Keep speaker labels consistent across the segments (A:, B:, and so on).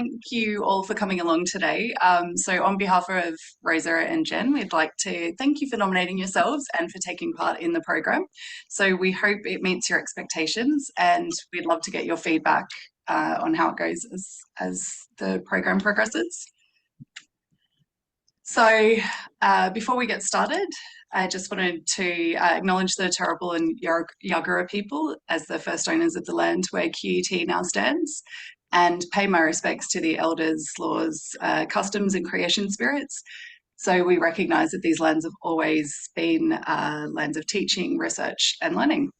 A: Thank you all for coming along today. So on behalf of Rosa and Jen, we'd like to thank you for nominating yourselves and for taking part in the program. So we hope it meets your expectations, and we'd love to get your feedback on how it goes as the program progresses. So before we get started, I just wanted to acknowledge the Turrbal and Yagara people as the first owners of the land where QUT now stands, and pay my respects to the elders, laws, customs and creation spirits. So we recognise that these lands have always been lands of teaching, research and learning.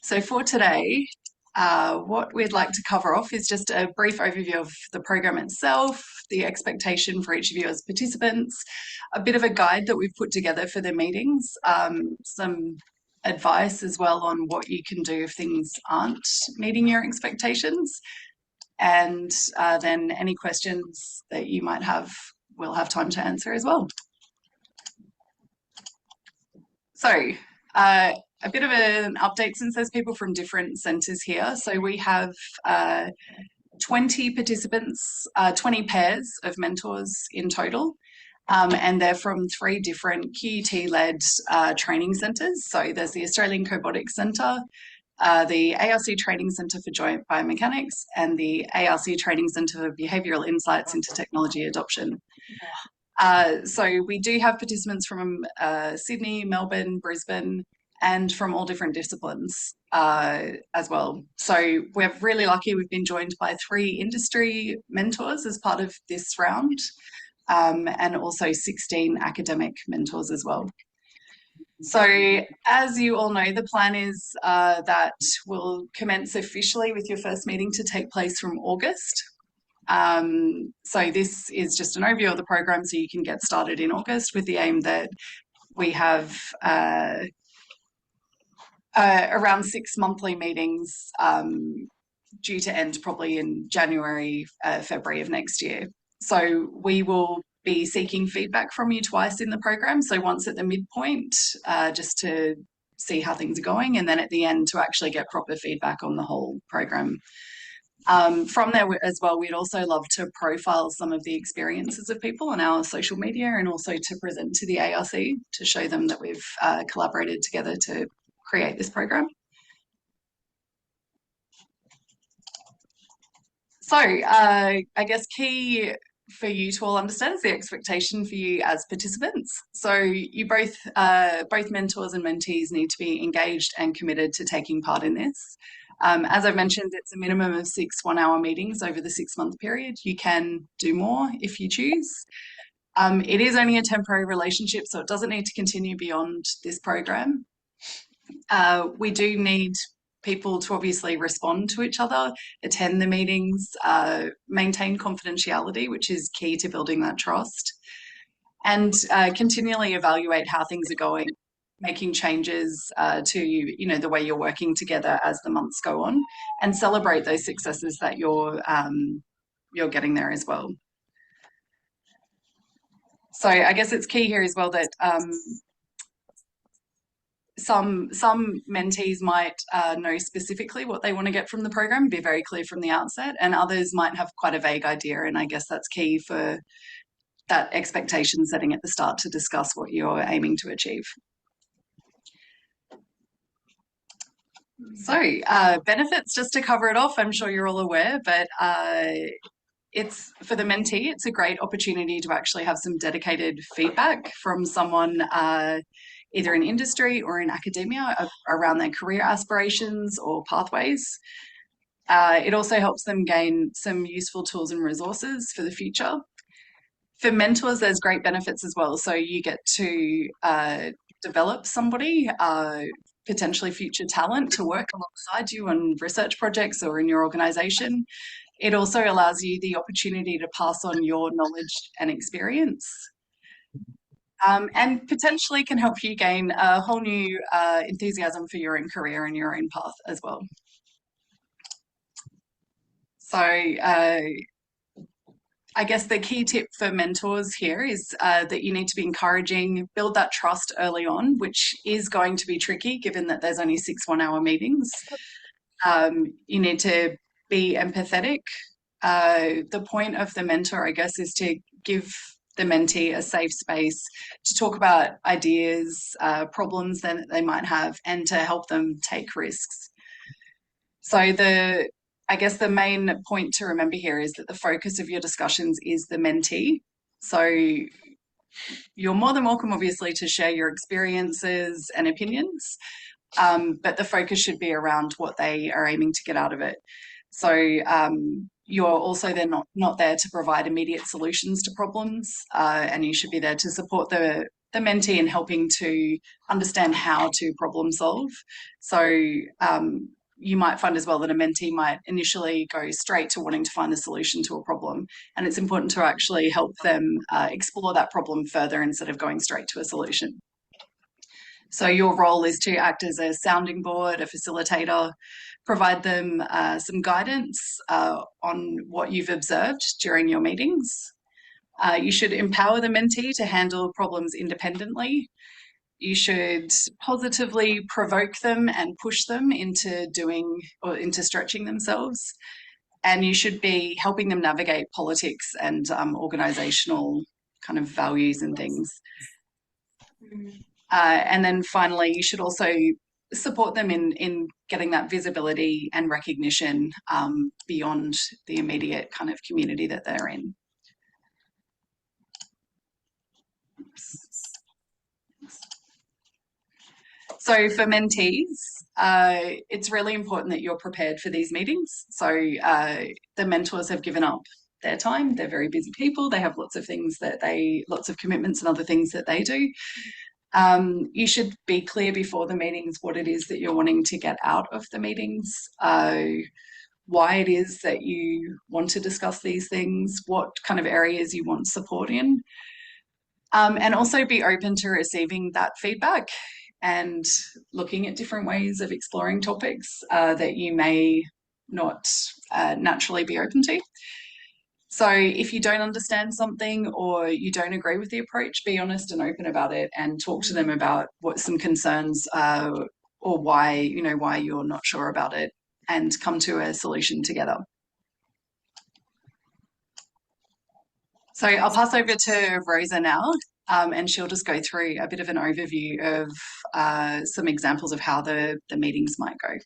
A: So for today, what we'd like to cover off is just a brief overview of the program itself, the expectation for each of you as participants, a bit of a guide that we've put together for the meetings, some advice as well on what you can do if things aren't meeting your expectations, and then any questions that you might have, we'll have time to answer as well. So, a bit of an update since there's people from different centres here. So we have 20 participants, 20 pairs of mentors in total, and they're from 3 different QUT-led training centres. So there's the Australian Cobotics Centre, the ARC Training Centre for Joint Biomechanics, and the ARC Training Centre for Behavioural Insights into Technology Adoption. So we do have participants from Sydney, Melbourne, Brisbane, and from all different disciplines as well. So we're really lucky we've been joined by 3 industry mentors as part of this round, and also 16 academic mentors as well. So as you all know, the plan is that we'll commence officially with your first meeting to take place from August. So this is just an overview of the program so you can get started in August, with the aim that we have around 6 monthly meetings due to end probably in January, February of next year. So we will be seeking feedback from you twice in the program. So once at the midpoint, just to see how things are going, and then at the end to actually get proper feedback on the whole program. From there as well, we'd also love to profile some of the experiences of people on our social media, and also to present to the ARC to show them that we've collaborated together to create this program. So I guess key for you to all understand is the expectation for you as participants. So you both mentors and mentees need to be engaged and committed to taking part in this. As I've mentioned, it's a minimum of 6 one-hour meetings over the 6-month period. You can do more if you choose. It is only a temporary relationship, so it doesn't need to continue beyond this program. We do need people to obviously respond to each other, attend the meetings, maintain confidentiality, which is key to building that trust, and continually evaluate how things are going, making changes to the way you're working together as the months go on, and celebrate those successes that you're getting there as well. So I guess it's key here as well that some mentees might know specifically what they want to get from the program, be very clear from the outset, and others might have quite a vague idea, and I guess that's key for that expectation setting at the start to discuss what you're aiming to achieve. So benefits, just to cover it off, I'm sure you're all aware, but it's for the mentee, it's a great opportunity to actually have some dedicated feedback from someone either in industry or in academia around their career aspirations or pathways. It also helps them gain some useful tools and resources for the future. For mentors, there's great benefits as well. So you get to develop somebody, potentially future talent, to work alongside you on research projects or in your organisation. It also allows you the opportunity to pass on your knowledge and experience, and potentially can help you gain a whole new enthusiasm for your own career and your own path as well. So I guess the key tip for mentors here is that you need to be encouraging, build that trust early on, which is going to be tricky given that there's only 6 one-hour meetings. You need to be empathetic. The point of the mentor, I guess, is to give the mentee a safe space to talk about ideas, problems that they might have, and to help them take risks. So I guess the main point to remember here is that the focus of your discussions is the mentee. So you're more than welcome, obviously, to share your experiences and opinions, but the focus should be around what they are aiming to get out of it. So you're also then not there to provide immediate solutions to problems, and you should be there to support the mentee in helping to understand how to problem solve. So you might find as well that a mentee might initially go straight to wanting to find a solution to a problem, and it's important to actually help them explore that problem further instead of going straight to a solution. So your role is to act as a sounding board, a facilitator, provide them some guidance on what you've observed during your meetings. You should empower the mentee to handle problems independently. You should positively provoke them and push them into doing or into stretching themselves. And you should be helping them navigate politics and organisational kind of values and things. And then finally, you should also support them in getting that visibility and recognition beyond the immediate kind of community that they're in. So for mentees, it's really important that you're prepared for these meetings. So the mentors have given up their time. They're very busy people. They have lots of things that lots of commitments and other things that they do. You should be clear before the meetings what it is that you're wanting to get out of the meetings, why it is that you want to discuss these things, what kind of areas you want support in, and also be open to receiving that feedback and looking at different ways of exploring topics that you may not naturally be open to. So if you don't understand something or you don't agree with the approach, be honest and open about it and talk to them about what some concerns or why you're not sure about it, and come to a solution together. So I'll pass over to Rosa now, and she'll just go through a bit of an overview of some examples of how the meetings might go.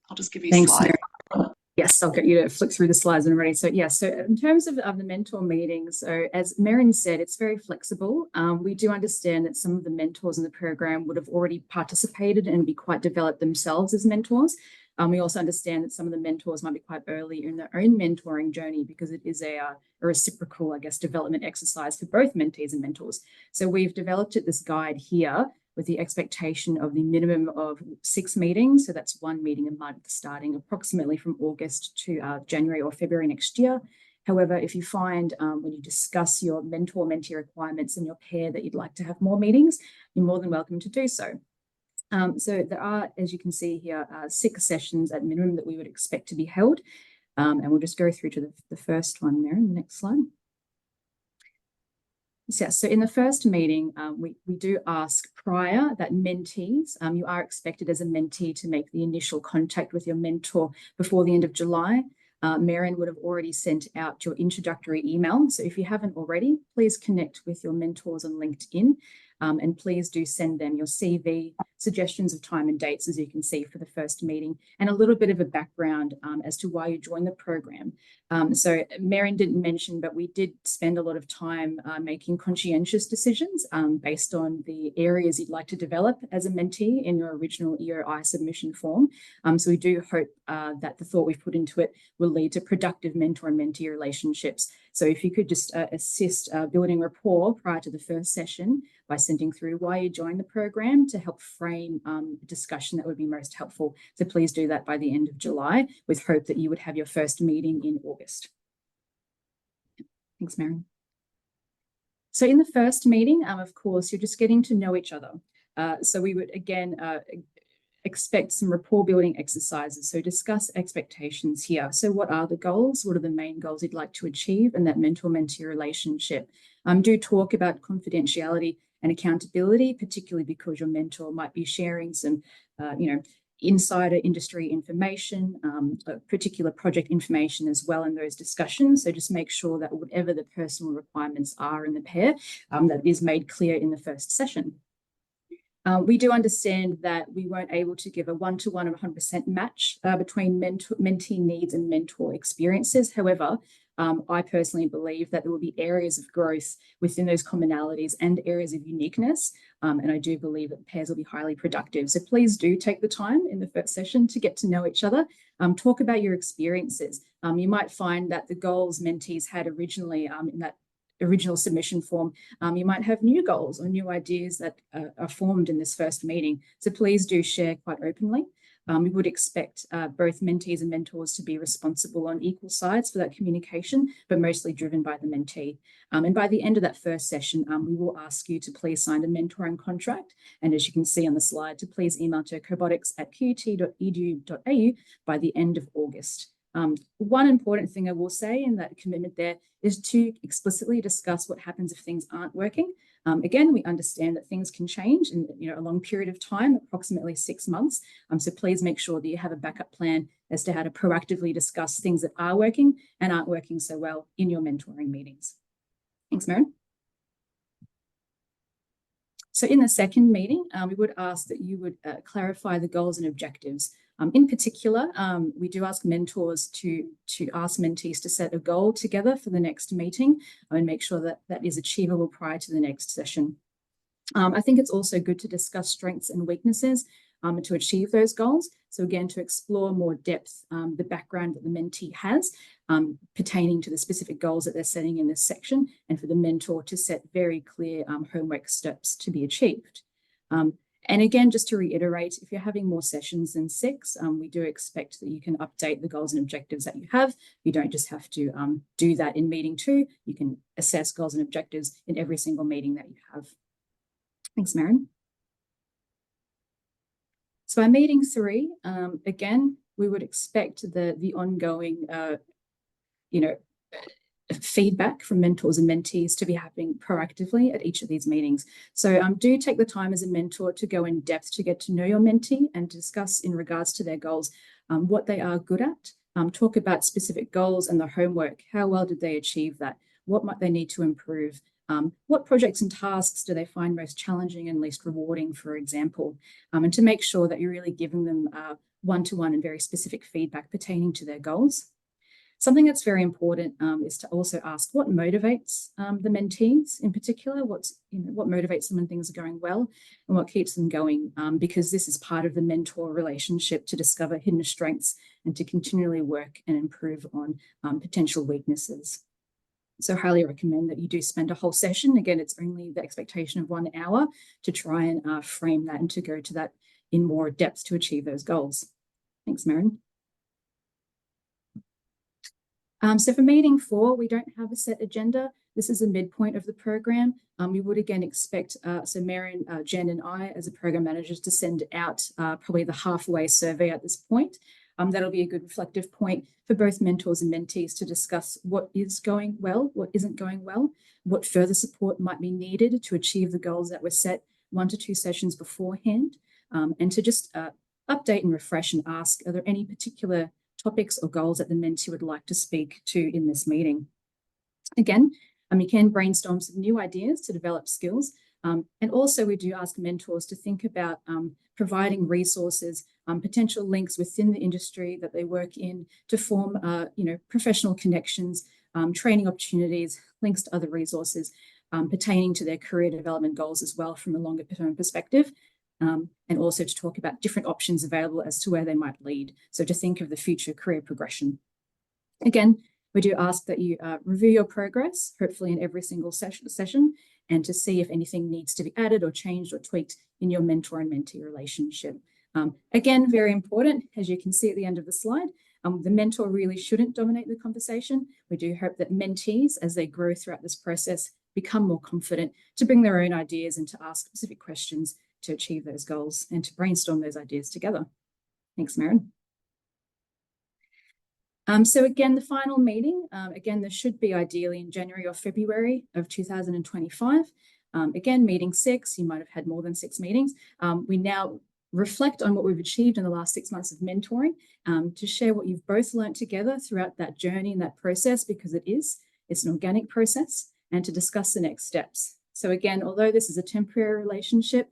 A: I'll just give you
B: Thanks,
A: slides.
B: Mary. Yes, I'll get you to flick through the slides when I'm ready. So so in terms of the mentor meetings, so as Marion said, it's very flexible. We do understand that some of the mentors in the program would have already participated and be quite developed themselves as mentors. We also understand that some of the mentors might be quite early in their own mentoring journey because it is a reciprocal, I guess, development exercise for both mentees and mentors. So we've developed this guide here with the expectation of the minimum of 6 meetings. So that's 1 meeting a month starting approximately from August to January or February next year. However, if you find when you discuss your mentor-mentee requirements in your pair that you'd like to have more meetings, you're more than welcome to do so. So there are, as you can see here, 6 sessions at minimum that we would expect to be held. And we'll just go through to the first one there in the next slide. So in the first meeting, we do ask prior that mentees, you are expected as a mentee to make the initial contact with your mentor before the end of July. Marion would have already sent out your introductory email. So if you haven't already, please connect with your mentors on LinkedIn. And please do send them your CV, suggestions of time and dates, as you can see, for the first meeting, and a little bit of a background as to why you joined the program. So Marion didn't mention, but we did spend a lot of time making conscientious decisions based on the areas you'd like to develop as a mentee in your original EOI submission form. So we do hope that the thought we've put into it will lead to productive mentor and mentee relationships. So if you could just assist building rapport prior to the first session by sending through why you joined the program to help frame a discussion, that would be most helpful. So please do that by the end of July, with hope that you would have your first meeting in August. Thanks, Marion. So in the first meeting, of course, you're just getting to know each other. So we would, again, expect some rapport building exercises. So discuss expectations here. So what are the goals? What are the main goals you'd like to achieve in that mentor-mentee relationship? Do talk about confidentiality and accountability, particularly because your mentor might be sharing some, insider industry information, particular project information as well in those discussions. So just make sure that whatever the personal requirements are in the pair, that is made clear in the first session. We do understand that we weren't able to give a one-to-one or 100% match between mentee needs and mentor experiences. However, I personally believe that there will be areas of growth within those commonalities and areas of uniqueness. And I do believe that pairs will be highly productive. So please do take the time in the first session to get to know each other. Talk about your experiences. You might find that the goals mentees had originally in that original submission form, you might have new goals or new ideas that are formed in this first meeting. So please do share quite openly. We would expect both mentees and mentors to be responsible on equal sides for that communication, but mostly driven by the mentee. And by the end of that first session, we will ask you to please sign a mentoring contract. And as you can see on the slide, to please email to cobotics@qut.edu.au by the end of August. One important thing I will say in that commitment there is to explicitly discuss what happens if things aren't working. Again, we understand that things can change in a long period of time, approximately 6 months. So please make sure that you have a backup plan as to how to proactively discuss things that are working and aren't working so well in your mentoring meetings. Thanks, Maren. So in the second meeting, we would ask that you would clarify the goals and objectives. In particular, we do ask mentors to ask mentees to set a goal together for the next meeting and make sure that that is achievable prior to the next session. I think it's also good to discuss strengths and weaknesses to achieve those goals. So again, to explore more depth, the background that the mentee has pertaining to the specific goals that they're setting in this section, and for the mentor to set very clear homework steps to be achieved. And again, just to reiterate, if you're having more sessions than 6, we do expect that you can update the goals and objectives that you have. You don't just have to do that in meeting 2. You can assess goals and objectives in every single meeting that you have. Thanks, Maren. So by meeting 3, again, we would expect the ongoing, feedback from mentors and mentees to be happening proactively at each of these meetings. So do take the time as a mentor to go in depth to get to know your mentee and discuss in regards to their goals, what they are good at, talk about specific goals and the homework. How well did they achieve that? What might they need to improve? What projects and tasks do they find most challenging and least rewarding, for example? And to make sure that you're really giving them one-to-one and very specific feedback pertaining to their goals. Something that's very important is to also ask what motivates the mentees in particular, what motivates them when things are going well and what keeps them going, because this is part of the mentor relationship to discover hidden strengths and to continually work and improve on potential weaknesses. So I highly recommend that you do spend a whole session. Again, it's only the expectation of 1 hour to try and frame that and to go to that in more depth to achieve those goals. Thanks, Maren. So for meeting 4, we don't have a set agenda. This is a midpoint of the program. We would again expect, so Maren, Jen and I as a program managers to send out probably the halfway survey at this point. That'll be a good reflective point for both mentors and mentees to discuss what is going well, what isn't going well, what further support might be needed to achieve the goals that were set 1 to 2 sessions beforehand, and to just update and refresh and ask, are there any particular topics or goals that the mentee would like to speak to in this meeting? Again, you can brainstorm some new ideas to develop skills. And also we do ask mentors to think about providing resources, potential links within the industry that they work in to form, professional connections, training opportunities, links to other resources pertaining to their career development goals as well from a longer term perspective. And also to talk about different options available as to where they might lead. So to think of the future career progression. Again, we do ask that you review your progress, hopefully in every single session, and to see if anything needs to be added or changed or tweaked in your mentor and mentee relationship. Again, very important, as you can see at the end of the slide, the mentor really shouldn't dominate the conversation. We do hope that mentees, as they grow throughout this process, become more confident to bring their own ideas and to ask specific questions to achieve those goals and to brainstorm those ideas together. Thanks, Maren. So again, the final meeting, again, this should be ideally in January or February of 2025. Again, meeting 6, you might have had more than 6 meetings. We now reflect on what we've achieved in the last 6 months of mentoring, to share what you've both learned together throughout that journey and that process, because it's an organic process, and to discuss the next steps. So again, although this is a temporary relationship,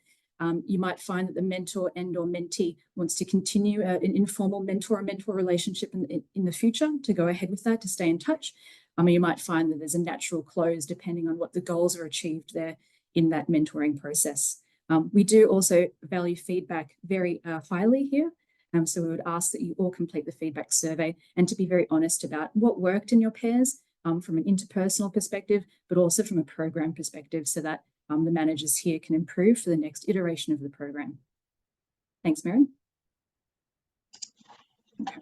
B: you might find that the mentor and or mentee wants to continue an informal mentor-mentor relationship in the future, to go ahead with that, to stay in touch. You might find that there's a natural close depending on what the goals are achieved there in that mentoring process. We do also value feedback very highly here. So we would ask that you all complete the feedback survey, and to be very honest about what worked in your pairs from an interpersonal perspective, but also from a program perspective, so that the managers here can improve for the next iteration of the program. Thanks, Maren. Okay.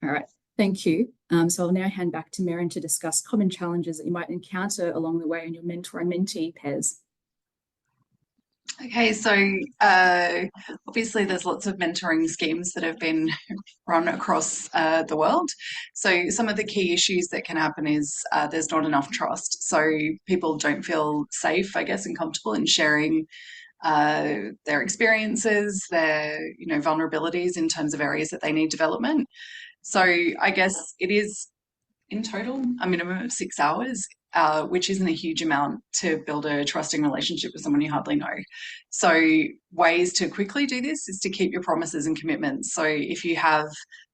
B: All right, thank you. So I'll now hand back to Maren to discuss common challenges that you might encounter along the way in your mentor and mentee pairs.
A: Okay, so obviously there's lots of mentoring schemes that have been run across the world. So some of the key issues that can happen is there's not enough trust. So people don't feel safe, I guess, and comfortable in sharing their experiences, their vulnerabilities in terms of areas that they need development. So I guess it is in total a minimum of 6 hours, which isn't a huge amount to build a trusting relationship with someone you hardly know. So ways to quickly do this is to keep your promises and commitments. So if you have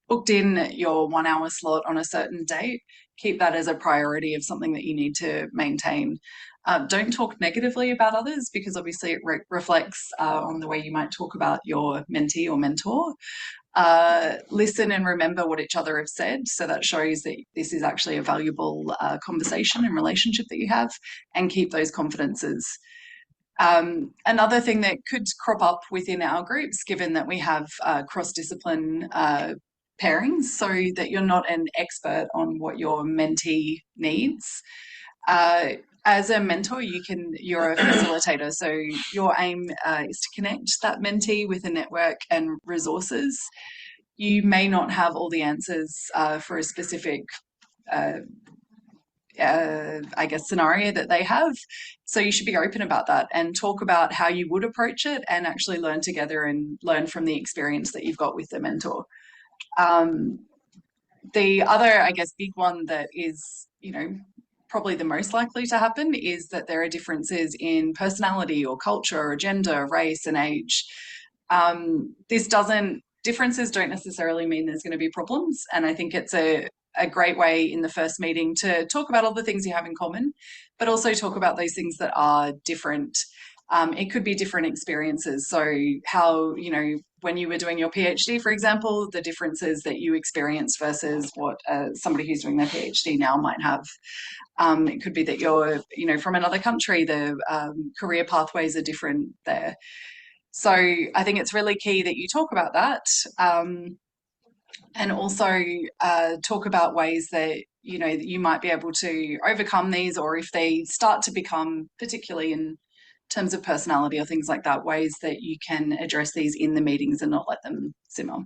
A: booked in your 1 hour slot on a certain date, keep that as a priority of something that you need to maintain. Don't talk negatively about others, because obviously it reflects on the way you might talk about your mentee or mentor. Listen and remember what each other have said, so that shows that this is actually a valuable conversation and relationship that you have, and keep those confidences. Another thing that could crop up within our groups, given that we have cross-discipline pairings, so that you're not an expert on what your mentee needs. As a mentor, you're a facilitator, so your aim is to connect that mentee with a network and resources. You may not have all the answers for a specific I guess, scenario that they have. So you should be open about that and talk about how you would approach it, and actually learn together and learn from the experience that you've got with the mentor. The other, I guess, big one that is, probably the most likely to happen is that there are differences in personality or culture or gender, race and age. Differences don't necessarily mean there's going to be problems. And I think it's a great way in the first meeting to talk about all the things you have in common, but also talk about those things that are different. It could be different experiences. So how, when you were doing your PhD, for example, the differences that you experienced versus what somebody who's doing their PhD now might have. It could be that you're, from another country, the career pathways are different there. So I think it's really key that you talk about that, and also talk about ways that, you might be able to overcome these, or if they start to become, particularly in terms of personality or things like that, ways that you can address these in the meetings and not let them simmer.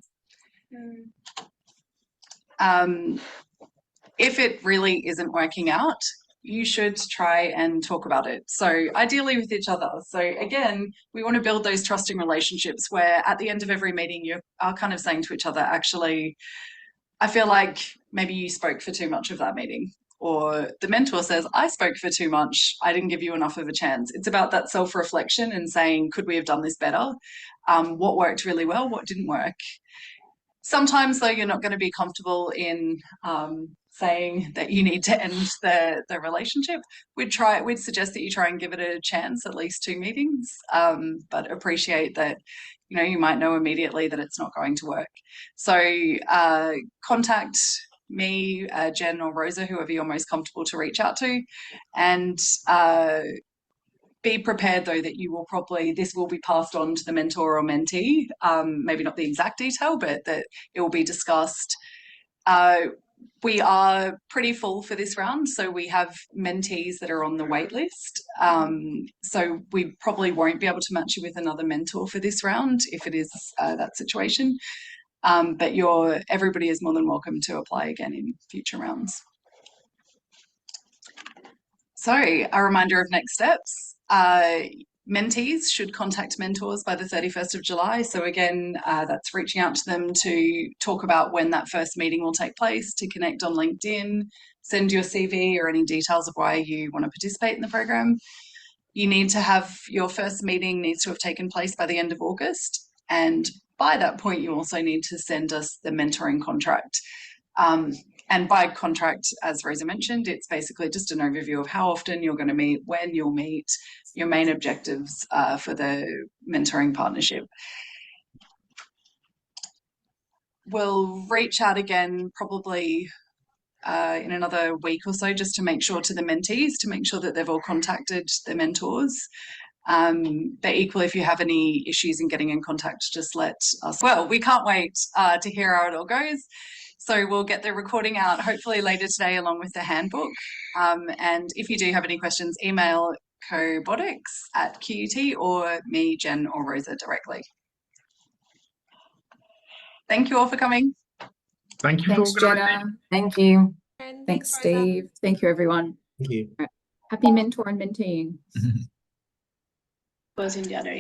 A: If it really isn't working out, you should try and talk about it. So ideally with each other. So again, we want to build those trusting relationships where at the end of every meeting, you are kind of saying to each other, actually, I feel like maybe you spoke for too much of that meeting. Or the mentor says, I spoke for too much. I didn't give you enough of a chance. It's about that self-reflection and saying, could we have done this better? What worked really well? What didn't work? Sometimes, though, you're not going to be comfortable in saying that you need to end the relationship. We'd suggest that you try and give it a chance, at least 2 meetings, but appreciate that, you might know immediately that it's not going to work. So contact me, Jen or Rosa, whoever you're most comfortable to reach out to, and be prepared, though, that this will be passed on to the mentor or mentee, maybe not the exact detail, but that it will be discussed. We are pretty full for this round, so we have mentees that are on the wait list. So we probably won't be able to match you with another mentor for this round if it is that situation. But everybody is more than welcome to apply again in future rounds. So a reminder of next steps. Mentees should contact mentors by the 31st of July. So again, that's reaching out to them to talk about when that first meeting will take place, to connect on LinkedIn, send your CV or any details of why you want to participate in the program. You need to have your first meeting needs to have taken place by the end of August. And by that point, you also need to send us the mentoring contract. And by contract, as Rosa mentioned, it's basically just an overview of how often you're going to meet, when you'll meet, your main objectives for the mentoring partnership. We'll reach out again probably in another week or so, just to make sure to the mentees, to make sure that they've all contacted their mentors. But equally, if you have any issues in getting in contact, just let us. Well, we can't wait to hear how it all goes. So we'll get the recording out hopefully later today along with the handbook. And if you do have any questions, email cobotics@QUT or me, Jen or Rosa directly. Thank you all for coming.
C: Thank you.
B: Thanks, Jenna. Thank you. Thanks, Steve. Thank you, everyone.
C: Thank you.
B: Happy mentor and menteeing.
A: Closing January.